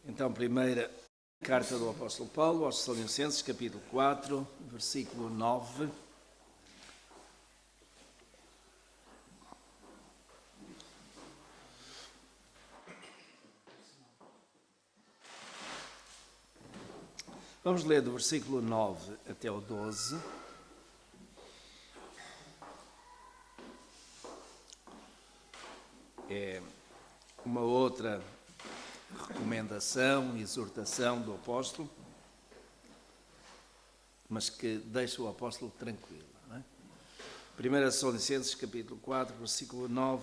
Então, primeira carta do apóstolo Paulo aos Tessalonicenses, capítulo 4, versículo 9. Vamos ler do versículo 9 até o 12. É uma outra recomendação, exortação do apóstolo, mas que deixa o apóstolo tranquilo. Não é? 1 Tessalonicenses, capítulo 4, versículo 9.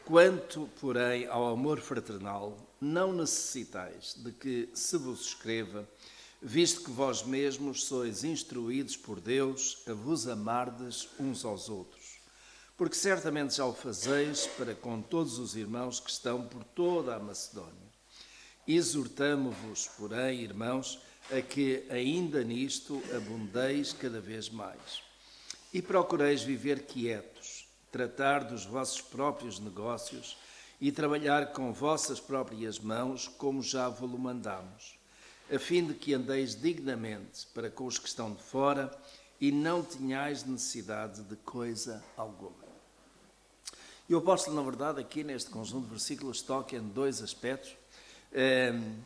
Quanto, porém, ao amor fraternal, não necessitais de que se vos escreva, visto que vós mesmos sois instruídos por Deus a vos amardes uns aos outros. Porque certamente já o fazeis para com todos os irmãos que estão por toda a Macedónia. Exortamo-vos, porém, irmãos, a que ainda nisto abundeis cada vez mais. E procureis viver quietos, tratar dos vossos próprios negócios e trabalhar com vossas próprias mãos, como já vos mandamos, a fim de que andeis dignamente para com os que estão de fora e não tenhais necessidade de coisa alguma. E o apóstolo, na verdade, aqui neste conjunto de versículos, toca em dois aspectos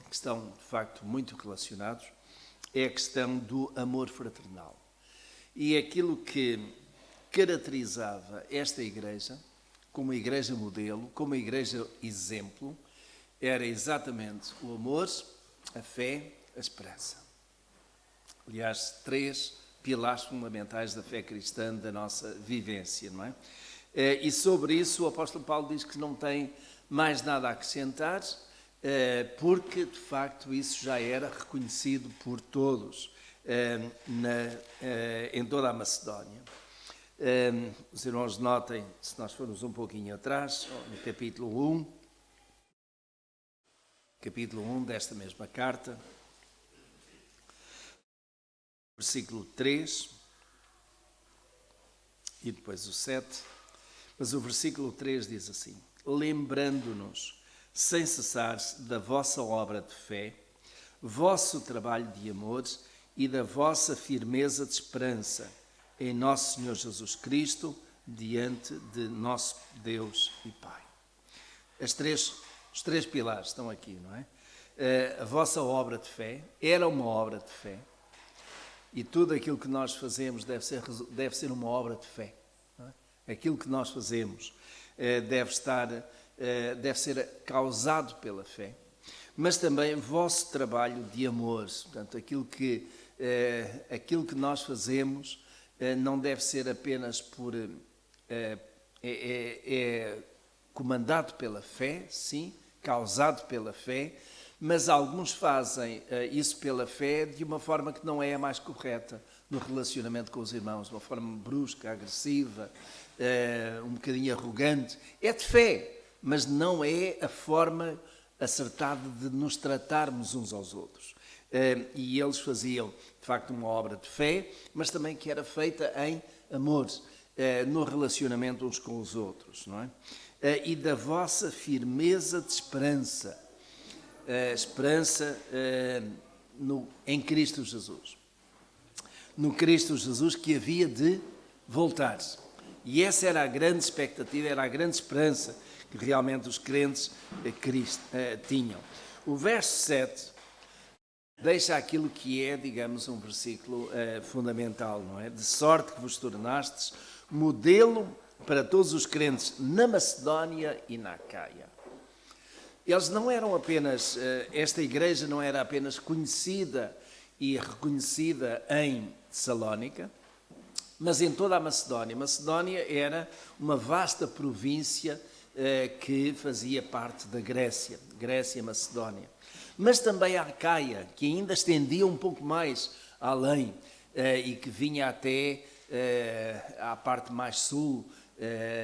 que estão, de facto, muito relacionados. É a questão do amor fraternal. E aquilo que caracterizava esta igreja, como igreja modelo, como igreja exemplo, era exatamente o amor, a fé, a esperança. Aliás, três pilares fundamentais da fé cristã, da nossa vivência, não é? E sobre isso o apóstolo Paulo diz que não tem mais nada a acrescentar, porque de facto isso já era reconhecido por todos em toda a Macedónia. Os irmãos notem, se nós formos um pouquinho atrás, no capítulo 1 desta mesma carta, versículo 3 e depois o 7, mas o versículo 3 diz assim: lembrando-nos sem cessar da vossa obra de fé, vosso trabalho de amor e da vossa firmeza de esperança em nosso Senhor Jesus Cristo, diante de nosso Deus e Pai. Os três pilares estão aqui, não é? A vossa obra de fé era uma obra de fé, e tudo aquilo que nós fazemos deve ser uma obra de fé. Não é? Aquilo que nós fazemos deve ser causado pela fé, mas também vosso trabalho de amor. Portanto, aquilo que nós fazemos não deve ser apenas comandado pela fé, sim, causado pela fé, mas alguns fazem isso pela fé de uma forma que não é a mais correta no relacionamento com os irmãos, de uma forma brusca, agressiva, um bocadinho arrogante. É de fé, mas não é a forma acertada de nos tratarmos uns aos outros. E eles faziam, de facto, uma obra de fé, mas também que era feita em amor, no relacionamento uns com os outros, não é? E da vossa firmeza de esperança, em Cristo Jesus. No Cristo Jesus que havia de voltar. E essa era a grande expectativa, era a grande esperança que realmente os crentes tinham. O verso 7 deixa aquilo que é, digamos, um versículo fundamental, não é? De sorte que vos tornastes modelo para todos os crentes na Macedónia e na Acaia. Eles não eram apenas, esta igreja não era apenas conhecida e reconhecida em Tessalónica, mas em toda a Macedónia. Macedónia era uma vasta província que fazia parte da Grécia, Macedónia. Mas também a Acaia, que ainda estendia um pouco mais além e que vinha até à parte mais sul,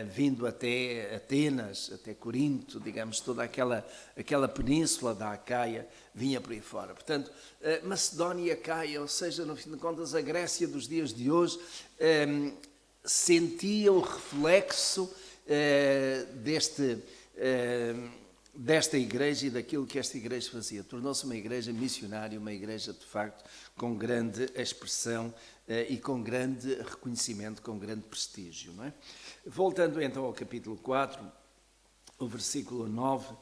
vindo até Atenas, até Corinto, digamos, toda aquela península da Acaia vinha por aí fora. Portanto, Macedónia e Acaia, ou seja, no fim de contas, a Grécia dos dias de hoje, sentia o reflexo desta igreja e daquilo que esta igreja fazia. Tornou-se uma igreja missionária, uma igreja, de facto, com grande expressão e com grande reconhecimento, com grande prestígio. Não é? Voltando então ao capítulo 4, o versículo 9,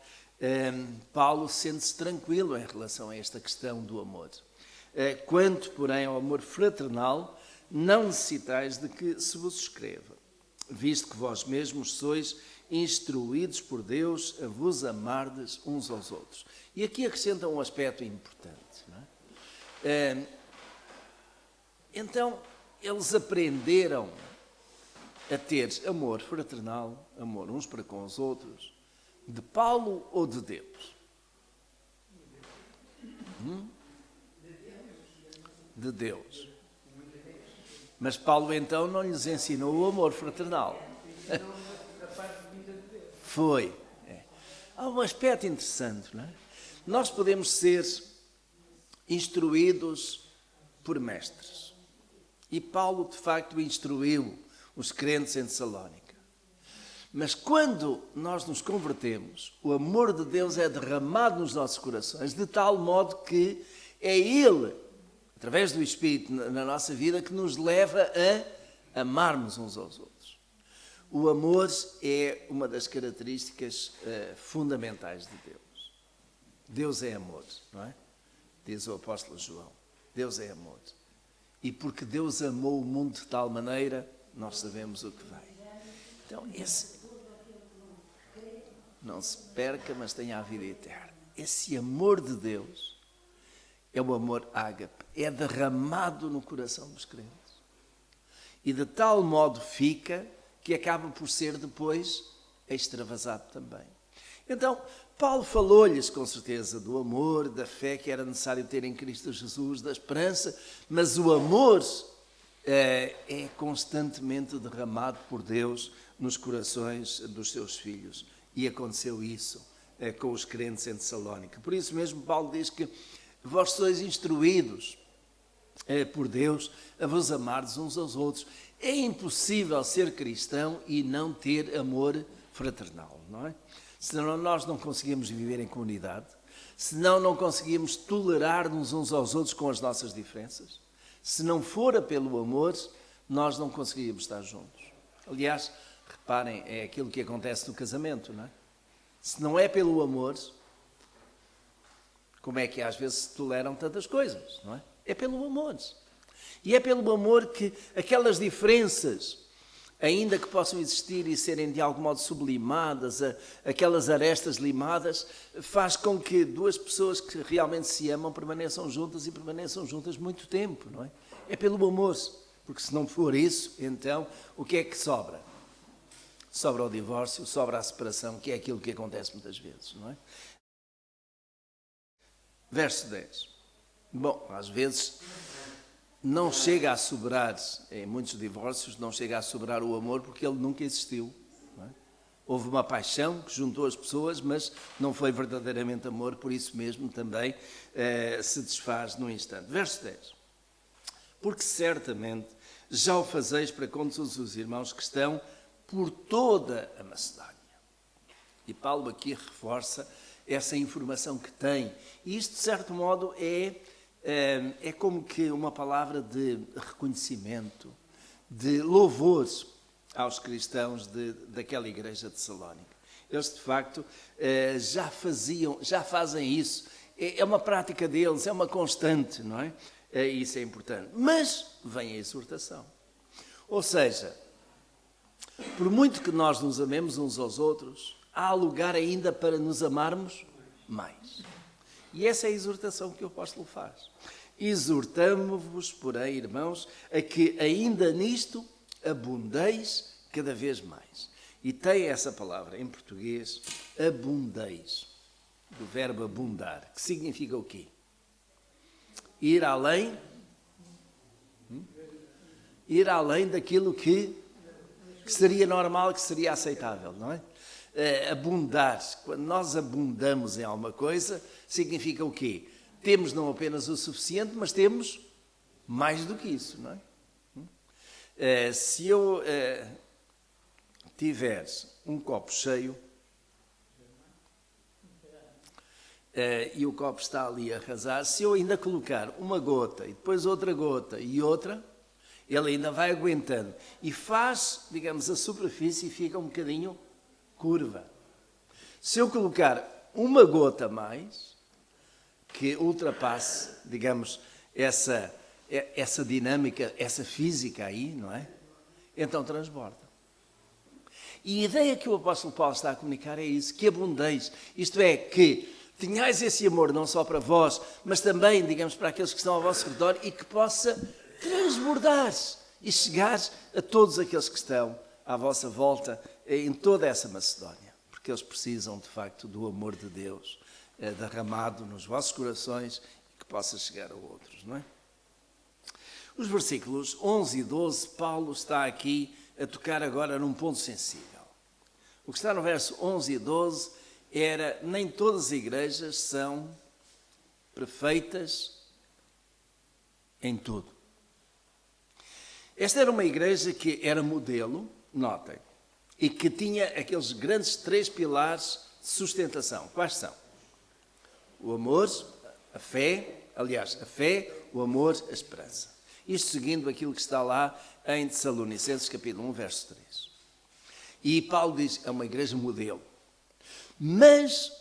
Paulo sente-se tranquilo em relação a esta questão do amor. Quanto, porém, ao amor fraternal, não necessitais de que se vos escreva, visto que vós mesmos sois instruídos por Deus a vos amardes uns aos outros. E aqui acrescenta um aspecto importante. Não é? Então, eles aprenderam a ter amor fraternal, amor uns para com os outros, de Paulo ou de Deus? De Deus. Mas Paulo então não lhes ensinou o amor fraternal. Foi. Há um aspecto interessante, não é? Nós podemos ser instruídos por mestres. E Paulo, de facto, instruiu os crentes em Tessalónica. Mas quando nós nos convertemos, o amor de Deus é derramado nos nossos corações, de tal modo que é Ele, através do Espírito na nossa vida, que nos leva a amarmos uns aos outros. O amor é uma das características fundamentais de Deus. Deus é amor, não é? Diz o apóstolo João. Deus é amor. E porque Deus amou o mundo de tal maneira, nós sabemos o que vem. Então, esse não se perca, mas tenha a vida eterna. Esse amor de Deus é o amor ágape, é derramado no coração dos crentes. E de tal modo fica que acaba por ser depois extravasado também. Então, Paulo falou-lhes com certeza do amor, da fé que era necessário ter em Cristo Jesus, da esperança, mas o amor é constantemente derramado por Deus nos corações dos seus filhos. E aconteceu isso com os crentes em Tessalónica. Por isso mesmo Paulo diz que vós sois instruídos por Deus a vos amardes uns aos outros. É impossível ser cristão e não ter amor fraternal, não é? Senão nós não conseguimos viver em comunidade, senão não conseguimos tolerar-nos uns aos outros com as nossas diferenças. Se não fora pelo amor, nós não conseguiríamos estar juntos. Aliás, reparem, é aquilo que acontece no casamento, não é? Se não é pelo amor, como é que às vezes se toleram tantas coisas, não é? É pelo amor. E é pelo amor que aquelas diferenças, ainda que possam existir e serem de algum modo sublimadas, aquelas arestas limadas, faz com que duas pessoas que realmente se amam permaneçam juntas e permaneçam juntas muito tempo, não é? É pelo amor, porque se não for isso, então o que é que sobra? Sobra o divórcio, sobra a separação, que é aquilo que acontece muitas vezes, não é? Verso 10. Bom, às vezes não chega a sobrar, em muitos divórcios, não chega a sobrar o amor porque ele nunca existiu. Não é? Houve uma paixão que juntou as pessoas, mas não foi verdadeiramente amor, por isso mesmo também se desfaz num instante. Verso 10. Porque certamente já o fazeis para com todos os irmãos que estão por toda a Macedónia. E Paulo aqui reforça essa informação que tem. E isto, de certo modo, é como que uma palavra de reconhecimento, de louvor aos cristãos daquela igreja de Salónica. Eles, de facto, já fazem isso. É uma prática deles, é uma constante, não é? Isso é importante. Mas vem a exortação. Ou seja, por muito que nós nos amemos uns aos outros, há lugar ainda para nos amarmos mais. E essa é a exortação que o apóstolo faz. Exortamo-vos, porém, irmãos, a que ainda nisto abundeis cada vez mais. E tem essa palavra em português, abundeis, do verbo abundar, que significa o quê? Ir além, ir além daquilo que seria normal, que seria aceitável, não é? Abundar, quando nós abundamos em alguma coisa, significa o quê? Temos não apenas o suficiente, mas temos mais do que isso, não é? Se eu tiver um copo cheio, e o copo está ali a arrasar, se eu ainda colocar uma gota e depois outra gota e outra, ele ainda vai aguentando e faz, digamos, a superfície fica um bocadinho curva. Se eu colocar uma gota a mais, que ultrapasse, digamos, essa dinâmica, essa física aí, não é? Então transborda. E a ideia que o apóstolo Paulo está a comunicar é isso, que abundeis, isto é, que tenhais esse amor não só para vós, mas também, digamos, para aqueles que estão ao vosso redor e que possa transbordar e chegar a todos aqueles que estão à vossa volta em toda essa Macedónia, porque eles precisam, de facto, do amor de Deus derramado nos vossos corações e que possa chegar a outros, não é? Os versículos 11 e 12, Paulo está aqui a tocar agora num ponto sensível. O que está no verso 11 e 12 era: nem todas as igrejas são perfeitas em tudo. Esta era uma igreja que era modelo, notem, e que tinha aqueles grandes 3 pilares de sustentação. Quais são? O amor, a fé, aliás, a fé, o amor, a esperança. Isto seguindo aquilo que está lá em Tessalonicenses, capítulo 1, verso 3. E Paulo diz, é uma igreja modelo. Mas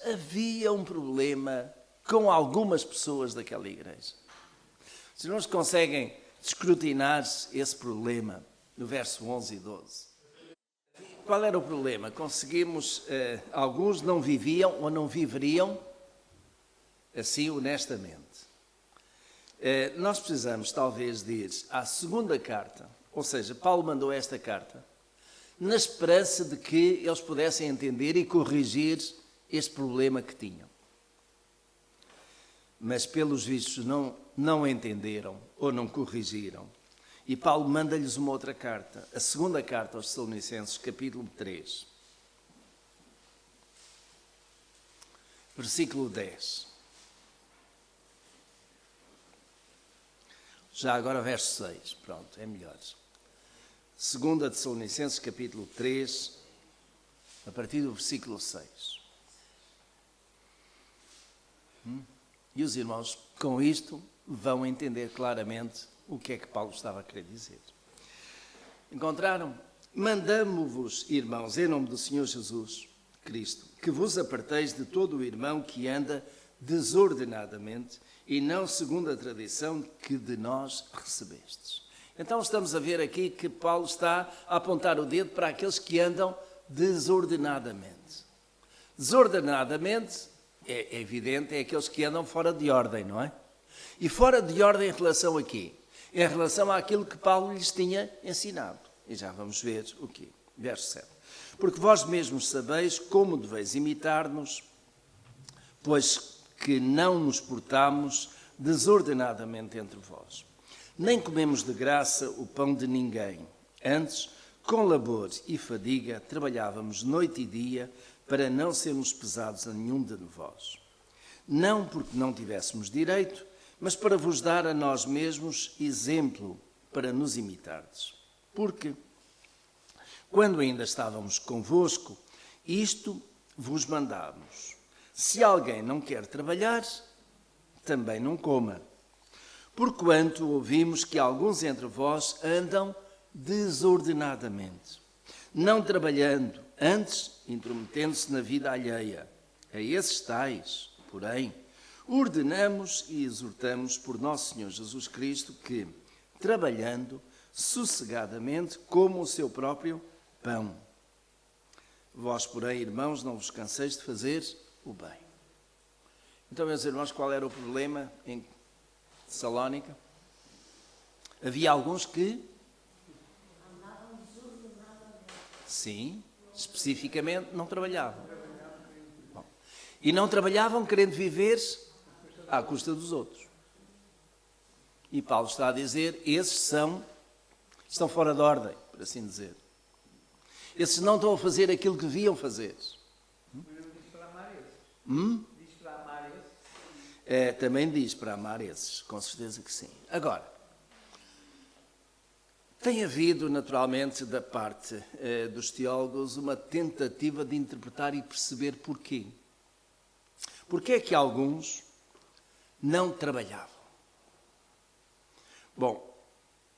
havia um problema com algumas pessoas daquela igreja. Os irmãos conseguem escrutinar esse problema no verso 11 e 12. Qual era o problema? Conseguimos, alguns não viviam ou não viveriam assim honestamente. Nós precisamos talvez de ir à segunda carta, ou seja, Paulo mandou esta carta na esperança de que eles pudessem entender e corrigir este problema que tinham. Mas pelos vistos não entenderam ou não corrigiram. E Paulo manda-lhes uma outra carta, a segunda carta aos Tessalonicenses, capítulo 3, versículo 10. Já agora verso 6, pronto, é melhor. Segunda Tessalonicenses, capítulo 3, a partir do versículo 6. E os irmãos, com isto, vão entender claramente o que é que Paulo estava a querer dizer. Encontraram? Mandamo-vos, irmãos, em nome do Senhor Jesus Cristo, que vos aparteis de todo o irmão que anda desordenadamente e não segundo a tradição que de nós recebestes. Então estamos a ver aqui que Paulo está a apontar o dedo para aqueles que andam desordenadamente. Desordenadamente, é evidente, é aqueles que andam fora de ordem, não é? E fora de ordem em relação a quê? Em relação àquilo que Paulo lhes tinha ensinado. E já vamos ver o quê? Verso 7. Porque vós mesmos sabeis como deveis imitar-nos, pois que não nos portamos desordenadamente entre vós. Nem comemos de graça o pão de ninguém. Antes, com labor e fadiga, trabalhávamos noite e dia para não sermos pesados a nenhum de vós. Não porque não tivéssemos direito, mas para vos dar a nós mesmos exemplo para nos imitardes. Porque, quando ainda estávamos convosco, isto vos mandávamos. Se alguém não quer trabalhar, também não coma. Porquanto ouvimos que alguns entre vós andam desordenadamente, não trabalhando, antes intrometendo-se na vida alheia. A esses tais, porém, ordenamos e exortamos por nosso Senhor Jesus Cristo que, trabalhando sossegadamente, comam o seu próprio pão. Vós, porém, irmãos, não vos canseis de fazer o bem. Então, meus irmãos, qual era o problema em Tessalónica? Havia alguns que... Sim, especificamente não trabalhavam. Bom, e não trabalhavam querendo viver à custa dos outros. E Paulo está a dizer, esses estão fora de ordem, por assim dizer. Esses não estão a fazer aquilo que deviam fazer. Também diz para amar esses, com certeza que sim. Agora, Tem havido, naturalmente, da parte dos teólogos, uma tentativa de interpretar e perceber porquê. Porquê é que alguns não trabalhavam? Bom,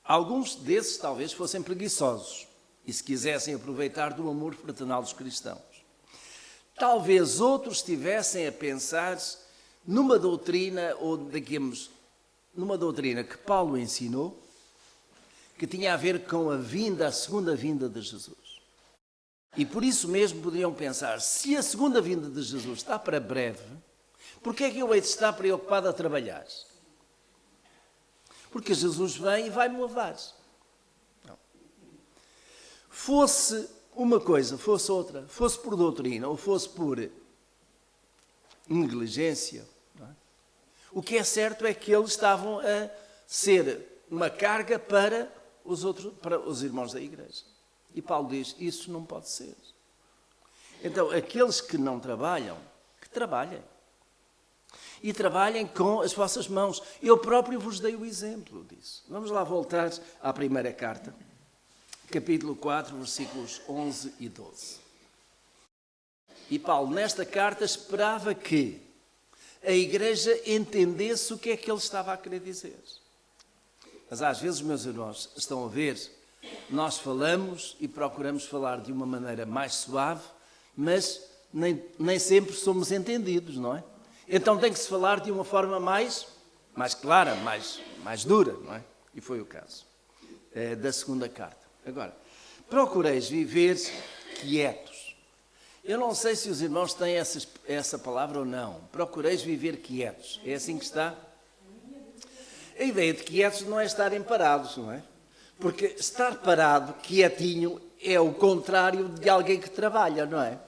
alguns desses talvez fossem preguiçosos e se quisessem aproveitar do amor fraternal dos cristãos. Talvez outros estivessem a pensar numa doutrina, ou digamos, numa doutrina que Paulo ensinou, que tinha a ver com a segunda vinda de Jesus. E por isso mesmo poderiam pensar, se a segunda vinda de Jesus está para breve, porquê é que eu hei de estar preocupado a trabalhar? Porque Jesus vem e vai-me levar. Não. Fosse uma coisa, fosse outra, fosse por doutrina ou fosse por negligência, não é? O que é certo é que eles estavam a ser uma carga para os irmãos da igreja. E Paulo diz, isso não pode ser. Então, aqueles que não trabalham, que trabalhem. E trabalhem com as vossas mãos. Eu próprio vos dei o exemplo disso. Vamos lá voltar à primeira carta, capítulo 4, versículos 11 e 12. E Paulo, nesta carta, esperava que a igreja entendesse o que é que ele estava a querer dizer. Mas às vezes, meus irmãos, estão a ver, nós falamos e procuramos falar de uma maneira mais suave, mas nem sempre somos entendidos, não é? Então tem que se falar de uma forma mais clara, mais dura, não é? E foi o caso da segunda carta. Agora, procureis viver quietos. Eu não sei se os irmãos têm essa palavra ou não. Procureis viver quietos. É assim que está? A ideia de quietos não é estarem parados, não é? Porque estar parado, quietinho, é o contrário de alguém que trabalha, não é?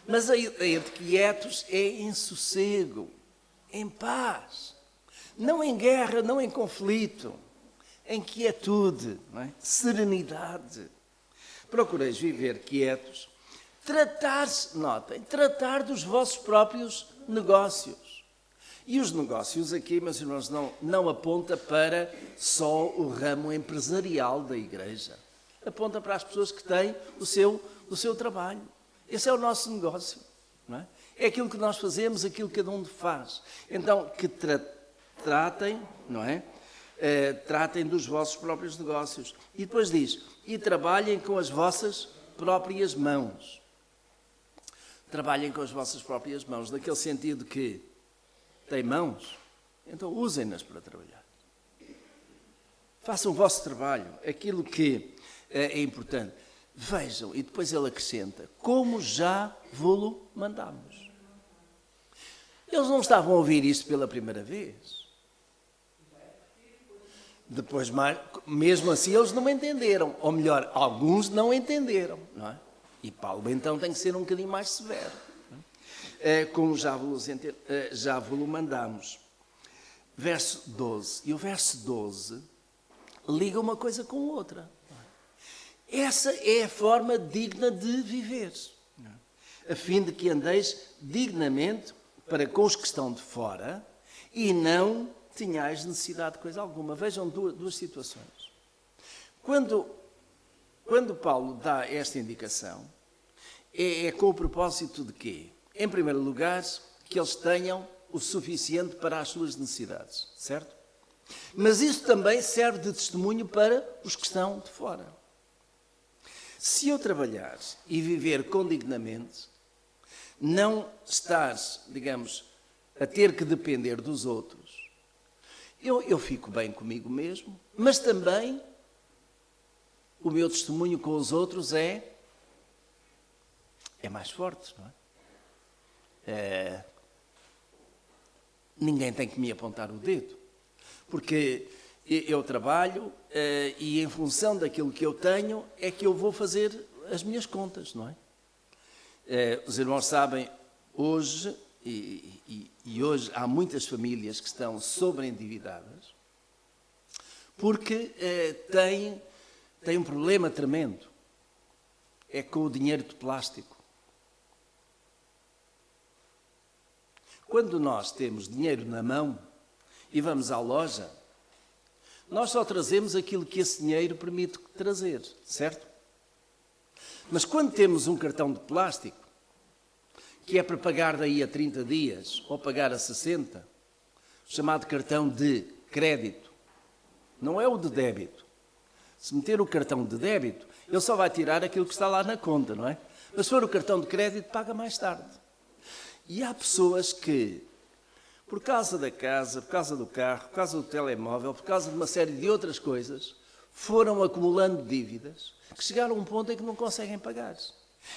Mas a ideia de quietos é em sossego, em paz. Não em guerra, não em conflito. Em quietude, não é? Serenidade. Procureis viver quietos. Tratar dos vossos próprios negócios. E os negócios aqui, meus irmãos, não aponta para só o ramo empresarial da igreja. Aponta para as pessoas que têm o seu trabalho. Esse é o nosso negócio. Não é? É aquilo que nós fazemos, aquilo que cada um faz. Então, que tratem, não é? Tratem dos vossos próprios negócios. E depois diz, e trabalhem com as vossas próprias mãos. Trabalhem com as vossas próprias mãos, naquele sentido que têm mãos, então usem-nas para trabalhar. Façam o vosso trabalho, aquilo que é importante. Vejam, e depois ele acrescenta, como já vos mandamos. Eles não estavam a ouvir isto pela primeira vez. Depois, mesmo assim, eles não entenderam. Ou melhor, alguns não entenderam, não é? E Paulo, então, tem que ser um bocadinho mais severo. Como já vos mandamos. Verso 12. E o verso 12 liga uma coisa com outra. Essa é a forma digna de viver. A fim de que andeis dignamente para com os que estão de fora e não tenhais necessidade de coisa alguma. Vejam duas situações. Quando Paulo dá esta indicação, é com o propósito de quê? Em primeiro lugar, que eles tenham o suficiente para as suas necessidades, certo? Mas isso também serve de testemunho para os que estão de fora. Se eu trabalhar e viver condignamente, não estás, digamos, a ter que depender dos outros, eu fico bem comigo mesmo, mas também o meu testemunho com os outros é mais forte, não é? Ninguém tem que me apontar o dedo, porque eu trabalho e em função daquilo que eu tenho é que eu vou fazer as minhas contas, não é? Os irmãos sabem, hoje, e hoje há muitas famílias que estão sobreendividadas porque têm um problema tremendo, é com o dinheiro de plástico. Quando nós temos dinheiro na mão e vamos à loja, Nós só trazemos aquilo que esse dinheiro permite trazer, certo? Mas quando temos um cartão de plástico, que é para pagar daí a 30 dias ou pagar a 60, chamado cartão de crédito, não é o de débito. Se meter o cartão de débito, ele só vai tirar aquilo que está lá na conta, não é? Mas se for o cartão de crédito, paga mais tarde. E há pessoas que, por causa da casa, por causa do carro, por causa do telemóvel, por causa de uma série de outras coisas, foram acumulando dívidas que chegaram a um ponto em que não conseguem pagar.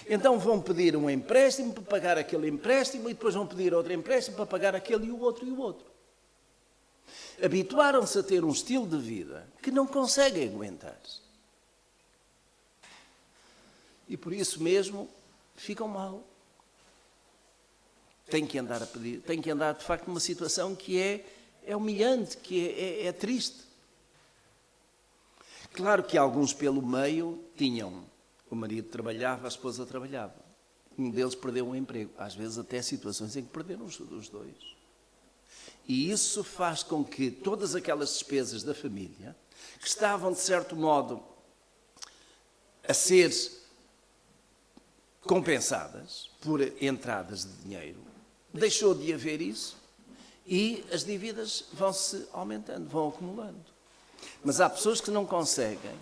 Então vão pedir um empréstimo para pagar aquele empréstimo e depois vão pedir outro empréstimo para pagar aquele e o outro e o outro. Habituaram-se a ter um estilo de vida que não conseguem aguentar. E por isso mesmo ficam mal. Têm que andar a pedir, têm que andar de facto numa situação que é humilhante, que é triste. Claro que alguns pelo meio tinham, o marido trabalhava, a esposa trabalhava. Um deles perdeu um emprego, às vezes até situações em que perderam os dois. E isso faz com que todas aquelas despesas da família, que estavam de certo modo a ser compensadas por entradas de dinheiro, deixou de haver isso e as dívidas vão-se aumentando, vão acumulando. Mas há pessoas que não conseguem,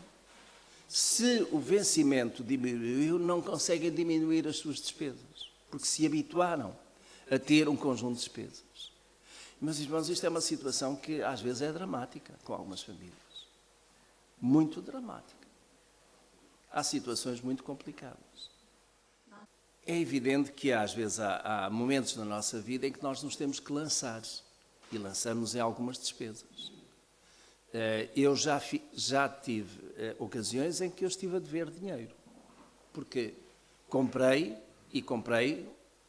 se o vencimento diminuiu, não conseguem diminuir as suas despesas, porque se habituaram a ter um conjunto de despesas. Meus irmãos, isto é uma situação que às vezes é dramática com algumas famílias. Muito dramática. Há situações muito complicadas. É evidente que às vezes há momentos na nossa vida em que nós nos temos que lançar e lançamos em algumas despesas. Eu já tive ocasiões em que eu estive a dever dinheiro, porque comprei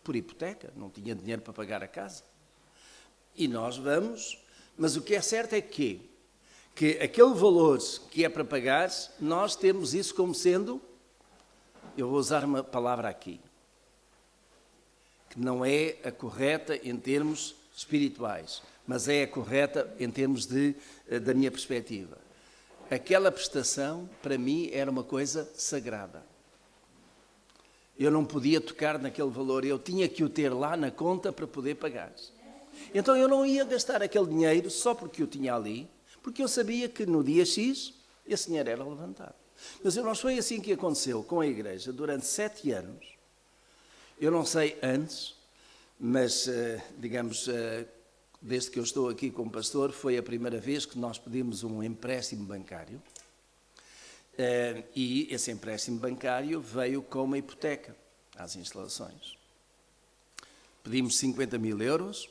por hipoteca, não tinha dinheiro para pagar a casa. E nós vamos, mas o que é certo é que aquele valor que é para pagar, nós temos isso como sendo, eu vou usar uma palavra aqui, que não é a correta em termos espirituais, mas é a correta em termos da minha perspectiva. Aquela prestação, para mim, era uma coisa sagrada. Eu não podia tocar naquele valor, eu tinha que o ter lá na conta para poder pagar. Então eu não ia gastar aquele dinheiro só porque o tinha ali, porque eu sabia que no dia X esse dinheiro era levantado. Mas não foi assim que aconteceu com a igreja durante 7 anos. Eu não sei antes, mas, digamos, desde que eu estou aqui como pastor, foi a primeira vez que nós pedimos um empréstimo bancário. E esse empréstimo bancário veio com uma hipoteca às instalações. Pedimos 50.000 euros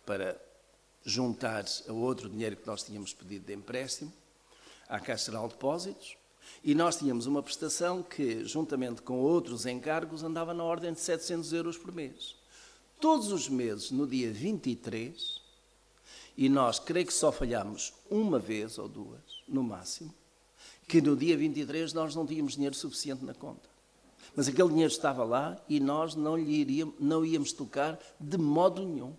para juntar a outro dinheiro que nós tínhamos pedido de empréstimo à Caixa Geral de Depósitos, e nós tínhamos uma prestação que, juntamente com outros encargos, andava na ordem de 700 euros por mês. Todos os meses, no dia 23, e nós creio que só falhámos uma vez ou duas, no máximo, que no dia 23 nós não tínhamos dinheiro suficiente na conta. Mas aquele dinheiro estava lá e nós não íamos tocar de modo nenhum.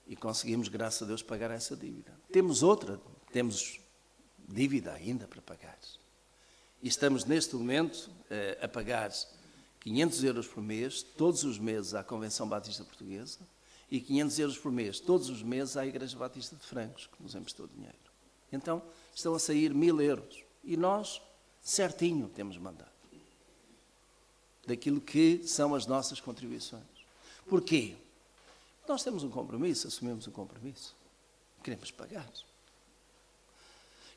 E conseguimos, graças a Deus, pagar essa dívida. Temos dívida ainda para pagar. E estamos neste momento a pagar 500 euros por mês, todos os meses à Convenção Batista Portuguesa, e 500 euros por mês, todos os meses à Igreja Batista de Francos, que nos emprestou dinheiro. Então, estão a sair 1.000 euros. E nós, certinho, temos mandado. Daquilo que são as nossas contribuições. Porquê? Nós temos um compromisso, assumimos um compromisso. Queremos pagar.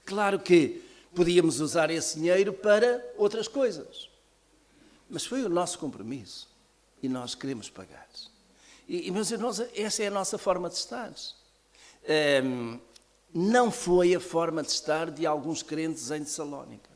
Claro que podíamos usar esse dinheiro para outras coisas. Mas foi o nosso compromisso. E nós queremos pagar. E meus irmãos, essa é a nossa forma de estar. Não foi a forma de estar de alguns crentes em Tessalónica,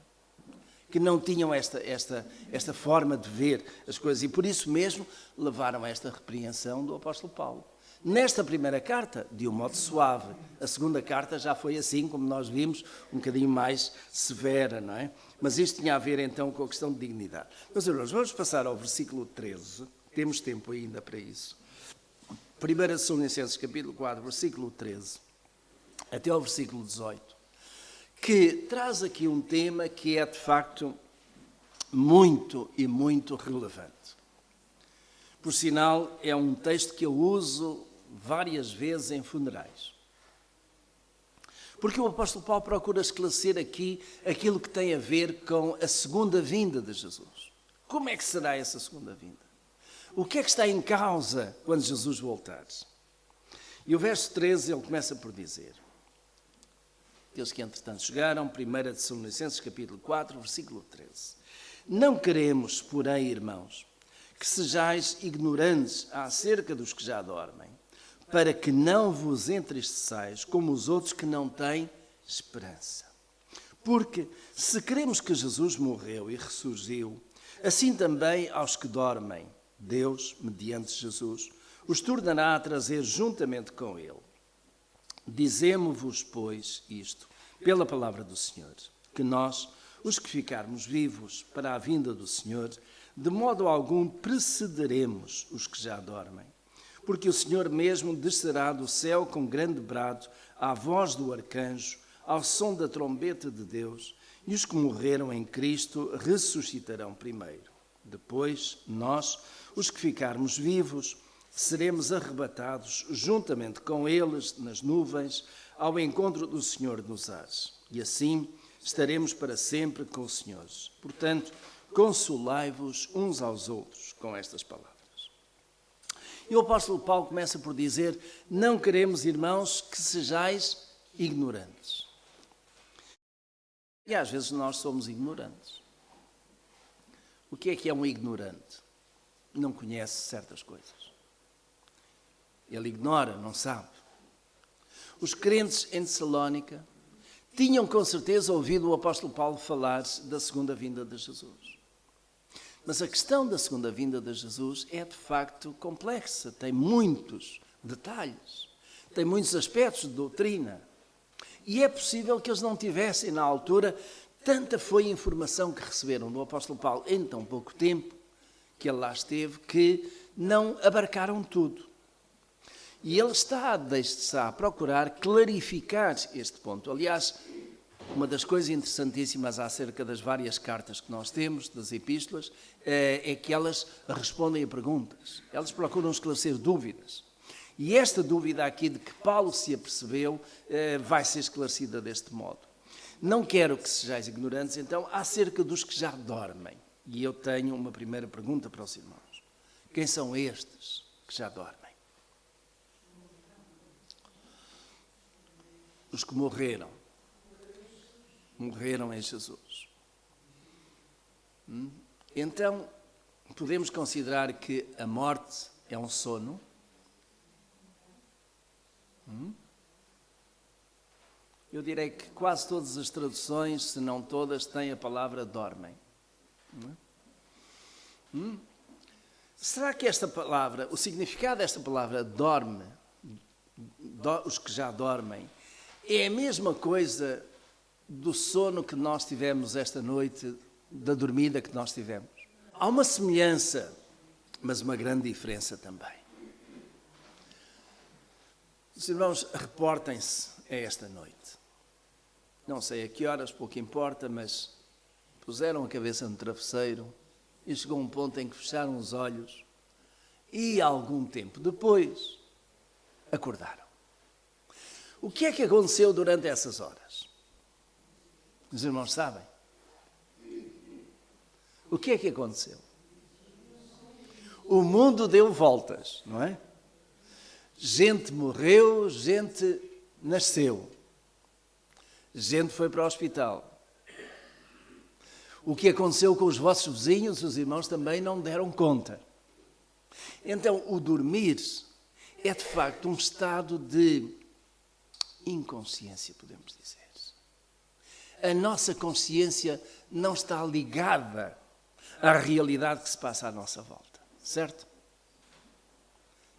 que não tinham esta forma de ver as coisas, e por isso mesmo levaram a esta repreensão do apóstolo Paulo. Nesta primeira carta, de um modo suave. A segunda carta já foi assim, como nós vimos, um bocadinho mais severa, não é? Mas isto tinha a ver então com a questão de dignidade. Meus irmãos, vamos passar ao versículo 13, temos tempo ainda para isso. 1 Tessalonicenses capítulo 4, versículo 13, até ao versículo 18, que traz aqui um tema que é de facto muito e muito relevante. Por sinal, é um texto que eu uso várias vezes em funerais. Porque o apóstolo Paulo procura esclarecer aqui aquilo que tem a ver com a segunda vinda de Jesus. Como é que será essa segunda vinda? O que é que está em causa quando Jesus voltar? E o verso 13 ele começa por dizer, aqueles que entretanto chegaram, 1 Tessalonicenses capítulo 4, versículo 13. Não queremos, porém, irmãos, que sejais ignorantes acerca dos que já dormem, para que não vos entristeçais como os outros que não têm esperança. Porque se cremos que Jesus morreu e ressurgiu, assim também aos que dormem, Deus, mediante Jesus, os tornará a trazer juntamente com Ele. Dizemo-vos, pois, isto, pela palavra do Senhor, que nós, os que ficarmos vivos para a vinda do Senhor, de modo algum precederemos os que já dormem. Porque o Senhor mesmo descerá do céu com grande brado, à voz do arcanjo, ao som da trombeta de Deus, e os que morreram em Cristo ressuscitarão primeiro. Depois, nós, os que ficarmos vivos, seremos arrebatados juntamente com eles nas nuvens, ao encontro do Senhor nos ares. E assim estaremos para sempre com o Senhor. Portanto, consolai-vos uns aos outros com estas palavras. E o apóstolo Paulo começa por dizer, não queremos, irmãos, que sejais ignorantes. E às vezes nós somos ignorantes. O que é um ignorante? Não conhece certas coisas. Ele ignora, não sabe. Os crentes em Tessalónica tinham com certeza ouvido o apóstolo Paulo falar da segunda vinda de Jesus. Mas a questão da segunda vinda de Jesus é de facto complexa, tem muitos detalhes, tem muitos aspectos de doutrina. E é possível que eles não tivessem na altura, tanta foi a informação que receberam do apóstolo Paulo em tão pouco tempo que ele lá esteve, que não abarcaram tudo. E ele está a procurar clarificar este ponto. Aliás, uma das coisas interessantíssimas acerca das várias cartas que nós temos, das epístolas, é que elas respondem a perguntas. Elas procuram esclarecer dúvidas. E esta dúvida aqui de que Paulo se apercebeu vai ser esclarecida deste modo. Não quero que sejais ignorantes, então, acerca dos que já dormem. E eu tenho uma primeira pergunta para os irmãos. Quem são estes que já dormem? Os que morreram em Jesus. Então, podemos considerar que a morte é um sono? Eu direi que quase todas as traduções, se não todas, têm a palavra dormem. Será que esta palavra, o significado desta palavra dorme, os que já dormem, é a mesma coisa do sono que nós tivemos esta noite, da dormida que nós tivemos? Há uma semelhança, mas uma grande diferença também. Os irmãos, reportem-se a esta noite. Não sei a que horas, pouco importa, mas puseram a cabeça no travesseiro e chegou um ponto em que fecharam os olhos e, algum tempo depois, acordaram. O que é que aconteceu durante essas horas? Os irmãos sabem? O que é que aconteceu? O mundo deu voltas, não é? Gente morreu, gente nasceu. Gente foi para o hospital. O que aconteceu com os vossos vizinhos, os irmãos também não deram conta. Então, o dormir é de facto um estado de inconsciência, podemos dizer. A nossa consciência não está ligada à realidade que se passa à nossa volta, certo?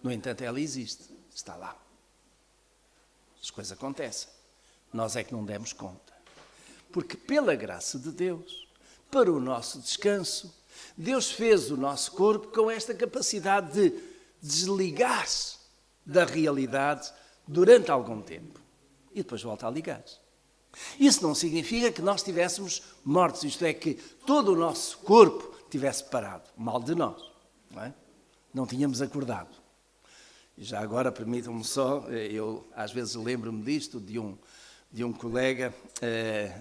No entanto, ela existe, está lá. As coisas acontecem. Nós é que não demos conta. Porque pela graça de Deus, para o nosso descanso, Deus fez o nosso corpo com esta capacidade de desligar-se da realidade durante algum tempo e depois volta a ligar. Isso não significa que nós estivéssemos mortos, isto é, que todo o nosso corpo tivesse parado, mal de nós, não é? Não tínhamos acordado. E já agora, permitam-me só, eu às vezes lembro-me disto, de um colega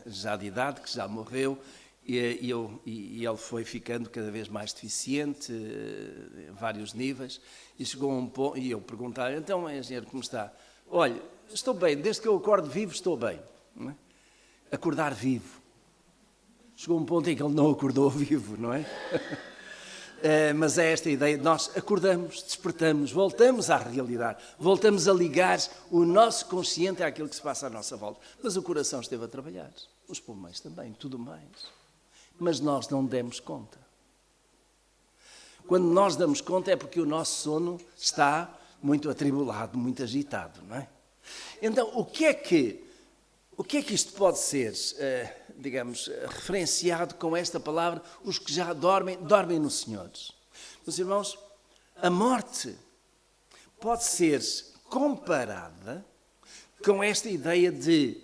já de idade, que já morreu, e ele foi ficando cada vez mais deficiente, em vários níveis, e chegou a um ponto, e eu perguntava, então, engenheiro, como está? Olha, estou bem, desde que eu acordo vivo, estou bem. Não é? Acordar vivo. Chegou um ponto em que ele não acordou vivo, não é? Mas é esta ideia de nós acordamos, despertamos, voltamos à realidade, voltamos a ligar o nosso consciente àquilo que se passa à nossa volta. Mas o coração esteve a trabalhar, os pulmões também, tudo mais. Mas nós não demos conta. Quando nós damos conta é porque o nosso sono está muito atribulado, muito agitado, não é? Então, o que é que isto pode ser, digamos, referenciado com esta palavra, os que já dormem no Senhor? Meus irmãos, a morte pode ser comparada com esta ideia de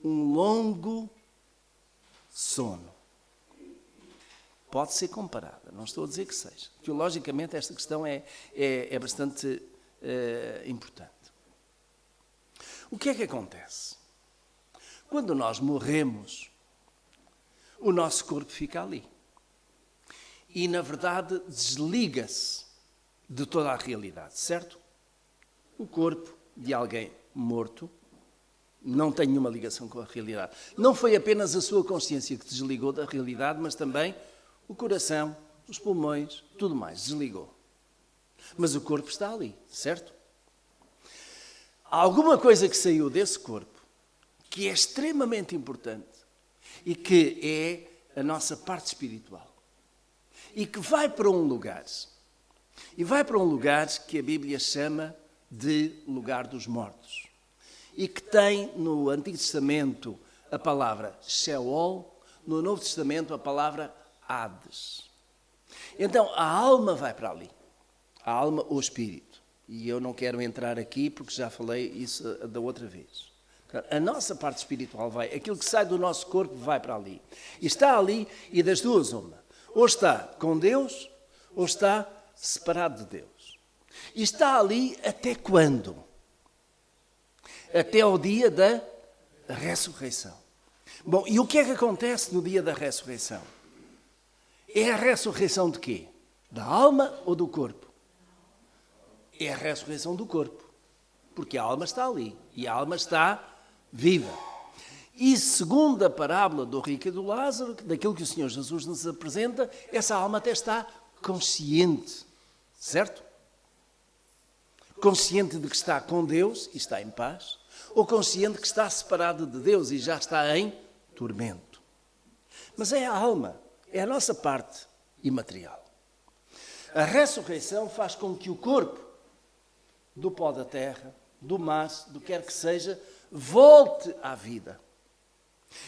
um longo sono. Pode ser comparada, não estou a dizer que seja. Teologicamente, esta questão é bastante importante. O que é que acontece? Quando nós morremos, o nosso corpo fica ali. E, na verdade, desliga-se de toda a realidade, certo? O corpo de alguém morto não tem nenhuma ligação com a realidade. Não foi apenas a sua consciência que desligou da realidade, mas também o coração, os pulmões, tudo mais, desligou. Mas o corpo está ali, certo? Há alguma coisa que saiu desse corpo que é extremamente importante e que é a nossa parte espiritual. E que vai para um lugar. E vai para um lugar que a Bíblia chama de lugar dos mortos. E que tem no Antigo Testamento a palavra Sheol, no Novo Testamento a palavra Hades. Então a alma vai para ali. A alma ou espírito. E eu não quero entrar aqui porque já falei isso da outra vez. A nossa parte espiritual vai, aquilo que sai do nosso corpo vai para ali. E está ali e das duas uma. Ou está com Deus ou está separado de Deus. E está ali até quando? Até ao dia da ressurreição. Bom, e o que é que acontece no dia da ressurreição? É a ressurreição de quê? Da alma ou do corpo? É a ressurreição do corpo. Porque a alma está ali. E a alma está viva. E segundo a parábola do rico e do Lázaro, daquilo que o Senhor Jesus nos apresenta, essa alma até está consciente. Certo? Consciente de que está com Deus e está em paz. Ou consciente que está separado de Deus e já está em tormento. Mas é a alma. É a nossa parte imaterial. A ressurreição faz com que o corpo do pó da terra, do mar, do que quer que seja, volte à vida.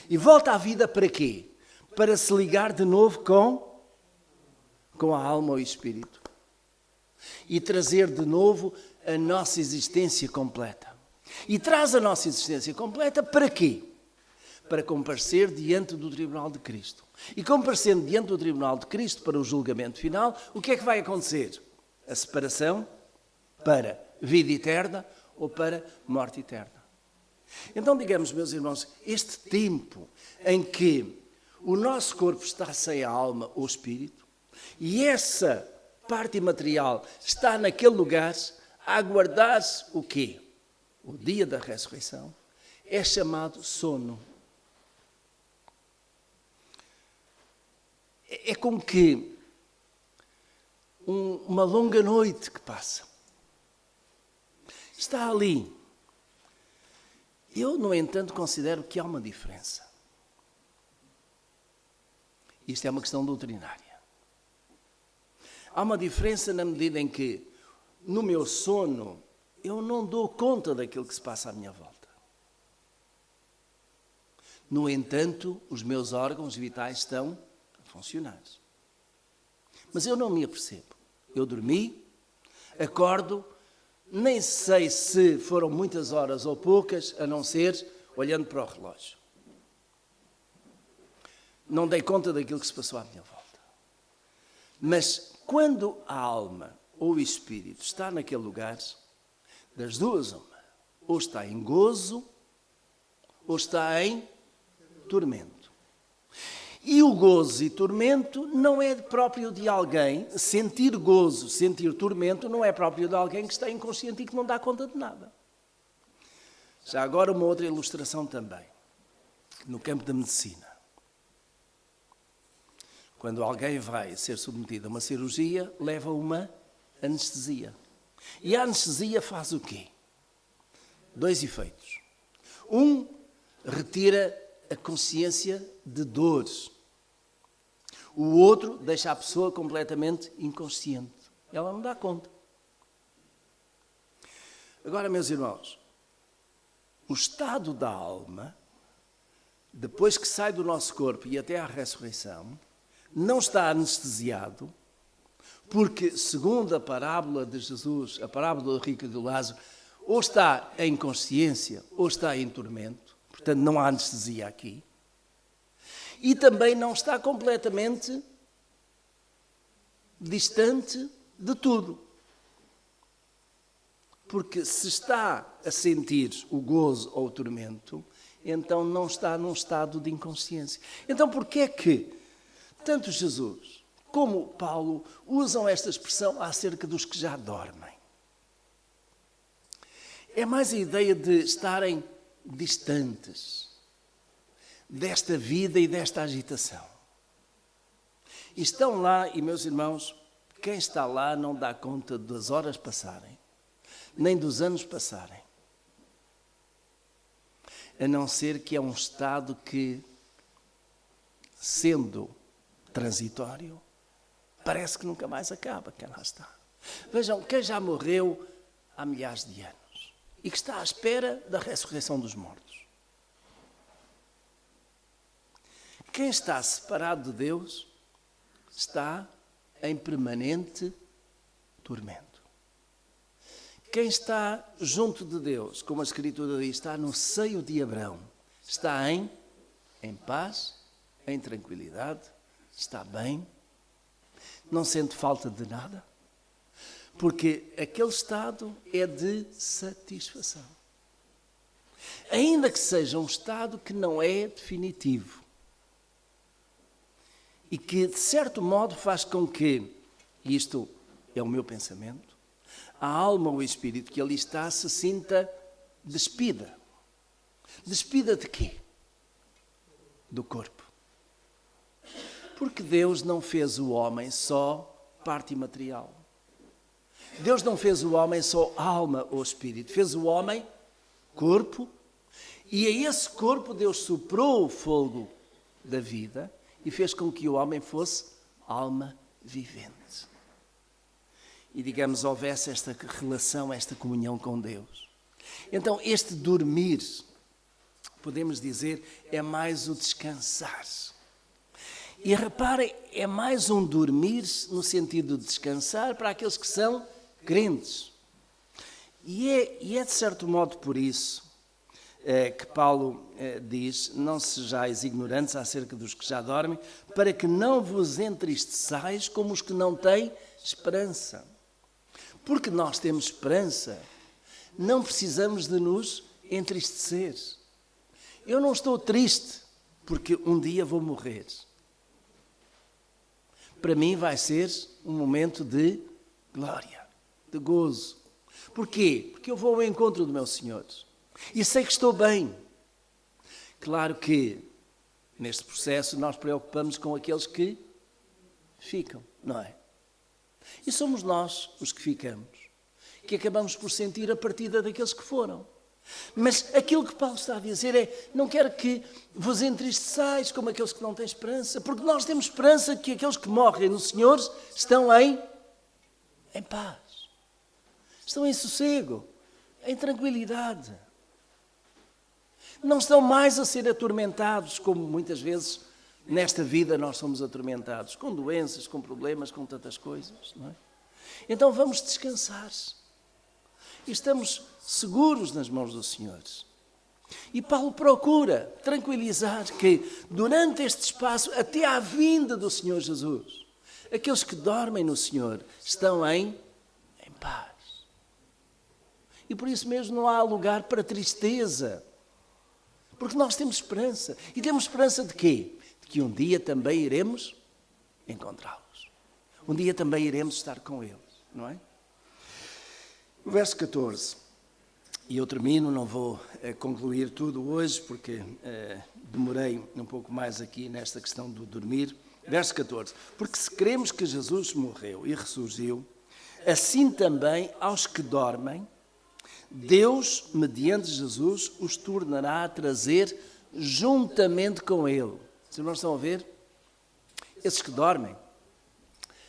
E volta à vida para quê? Para se ligar de novo com a alma ou o espírito. E trazer de novo a nossa existência completa. E traz a nossa existência completa para quê? Para comparecer diante do tribunal de Cristo. E comparecendo diante do tribunal de Cristo para o julgamento final, o que é que vai acontecer? A separação para vida eterna ou para morte eterna. Então, digamos, meus irmãos, este tempo em que o nosso corpo está sem a alma ou espírito e essa parte imaterial está naquele lugar a aguardar-se o quê? O dia da ressurreição é chamado sono. É como que uma longa noite que passa. Está ali. Eu, no entanto, considero que há uma diferença. Isto é uma questão doutrinária. Há uma diferença na medida em que, no meu sono, eu não dou conta daquilo que se passa à minha volta. No entanto, os meus órgãos vitais estão a funcionar. Mas eu não me apercebo. Eu dormi, acordo, nem sei se foram muitas horas ou poucas, a não ser olhando para o relógio. Não dei conta daquilo que se passou à minha volta. Mas quando a alma ou o espírito está naquele lugar, das duas uma, ou está em gozo, ou está em tormento. E o gozo e tormento não é próprio de alguém, sentir gozo, sentir tormento, não é próprio de alguém que está inconsciente e que não dá conta de nada. Já agora uma outra ilustração também, no campo da medicina. Quando alguém vai ser submetido a uma cirurgia, leva uma anestesia. E a anestesia faz o quê? 2 efeitos. Um, retira a consciência de dores. O outro deixa a pessoa completamente inconsciente. Ela não dá conta. Agora, meus irmãos, o estado da alma, depois que sai do nosso corpo e até à ressurreição, não está anestesiado, porque, segundo a parábola de Jesus, a parábola do rico e do Lázaro, ou está em consciência ou está em tormento, portanto não há anestesia aqui, e também não está completamente distante de tudo. Porque se está a sentir o gozo ou o tormento, então não está num estado de inconsciência. Então porquê é que tanto Jesus como Paulo usam esta expressão acerca dos que já dormem? É mais a ideia de estarem distantes desta vida e desta agitação. E estão lá, e meus irmãos, quem está lá não dá conta das horas passarem, nem dos anos passarem. A não ser que é um estado que, sendo transitório, parece que nunca mais acaba, quem lá está. Vejam, quem já morreu há milhares de anos e que está à espera da ressurreição dos mortos. Quem está separado de Deus está em permanente tormento. Quem está junto de Deus, como a Escritura diz, está no seio de Abraão, está em paz, em tranquilidade, está bem, não sente falta de nada, porque aquele estado é de satisfação. Ainda que seja um estado que não é definitivo e que, de certo modo, faz com que, e isto é o meu pensamento, a alma ou o espírito que ali está se sinta despida. Despida de quê? Do corpo. Porque Deus não fez o homem só parte imaterial. Deus não fez o homem só alma ou espírito. Fez o homem corpo, e a esse corpo Deus soprou o fogo da vida e fez com que o homem fosse alma vivente. E, digamos, houvesse esta relação, esta comunhão com Deus. Então, este dormir, podemos dizer, é mais o descansar. E reparem, é mais um dormir no sentido de descansar para aqueles que são crentes. E é de certo modo por isso que Paulo diz: não sejais ignorantes acerca dos que já dormem, para que não vos entristeçais como os que não têm esperança. Porque nós temos esperança, não precisamos de nos entristecer. Eu não estou triste porque um dia vou morrer. Para mim vai ser um momento de glória, de gozo. Porquê? Porque eu vou ao encontro do meu Senhor e sei que estou bem. Claro que neste processo nós preocupamos com aqueles que ficam, não é? E somos nós os que ficamos, que acabamos por sentir a partida daqueles que foram. Mas aquilo que Paulo está a dizer é: não quero que vos entristeçais como aqueles que não têm esperança, porque nós temos esperança que aqueles que morrem no Senhor estão em paz, estão em sossego, em tranquilidade. Não estão mais a ser atormentados, como muitas vezes nesta vida nós somos atormentados, com doenças, com problemas, com tantas coisas, não é? Então vamos descansar. E estamos seguros nas mãos do Senhor. E Paulo procura tranquilizar que durante este espaço, até à vinda do Senhor Jesus, aqueles que dormem no Senhor estão em paz. E por isso mesmo não há lugar para tristeza. Porque nós temos esperança. E temos esperança de quê? De que um dia também iremos encontrá-los. Um dia também iremos estar com eles, não é? O verso 14. E eu termino, não vou concluir tudo hoje, porque demorei um pouco mais aqui nesta questão do dormir. Verso 14. Porque se cremos que Jesus morreu e ressurgiu, assim também aos que dormem, Deus, mediante Jesus, os tornará a trazer juntamente com Ele. Os irmãos estão a ver? Esses que dormem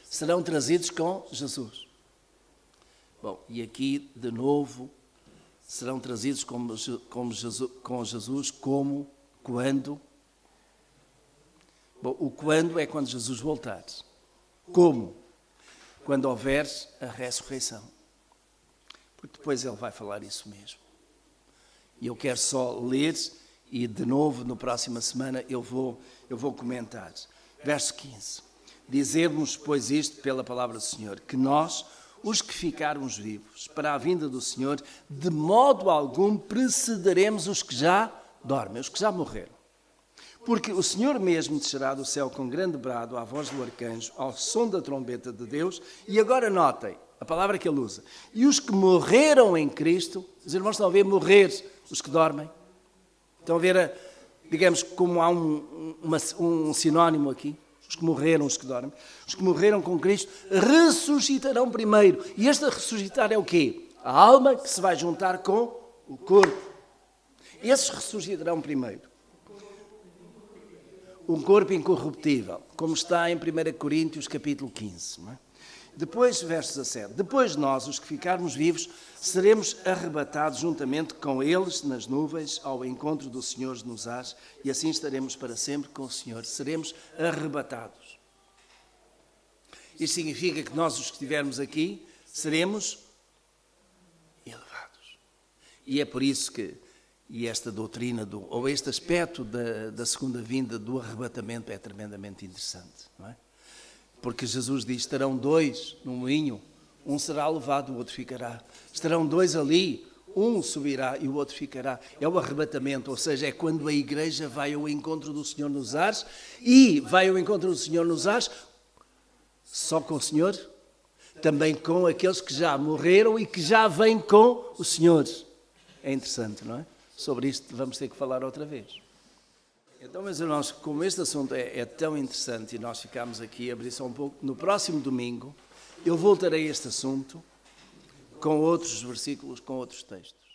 serão trazidos com Jesus. Bom, e aqui, de novo, serão trazidos com Jesus como quando? Bom, o quando é quando Jesus voltar. Como? Quando houver a ressurreição. Porque depois ele vai falar isso mesmo. E eu quero só ler e de novo, na próxima semana, eu vou comentar. Verso 15. Dizemos, pois, isto pela palavra do Senhor, que nós, os que ficarmos vivos para a vinda do Senhor, de modo algum precederemos os que já dormem, os que já morreram. Porque o Senhor mesmo descerá do céu com grande brado, à voz do arcanjo, ao som da trombeta de Deus. E agora notem a palavra que ele usa. E os que morreram em Cristo, os irmãos estão a ver morrer os que dormem? Estão a ver, digamos, como há um sinónimo aqui? Os que morreram, os que dormem. Os que morreram com Cristo ressuscitarão primeiro. E este ressuscitar é o quê? A alma que se vai juntar com o corpo. Esses ressuscitarão primeiro. Um corpo incorruptível, como está em 1 Coríntios capítulo 15. Não é? Depois, verso 17. Depois nós, os que ficarmos vivos, seremos arrebatados juntamente com eles nas nuvens ao encontro do Senhor nos ares, e assim estaremos para sempre com o Senhor. Seremos arrebatados. Isto significa que nós, os que estivermos aqui, seremos elevados. E é por isso que esta doutrina, ou este aspecto da segunda vinda, do arrebatamento, é tremendamente interessante, não é? Porque Jesus diz, estarão dois no moinho, um será levado, o outro ficará. Estarão dois ali, um subirá e o outro ficará. É o arrebatamento, ou seja, é quando a igreja vai ao encontro do Senhor nos ares, e vai ao encontro do Senhor nos ares, só com o Senhor, também com aqueles que já morreram e que já vêm com o Senhor. É interessante, não é? Sobre isto vamos ter que falar outra vez. Então, meus irmãos, como este assunto é tão interessante e nós ficamos aqui a abrir só um pouco, no próximo domingo eu voltarei a este assunto com outros versículos, com outros textos.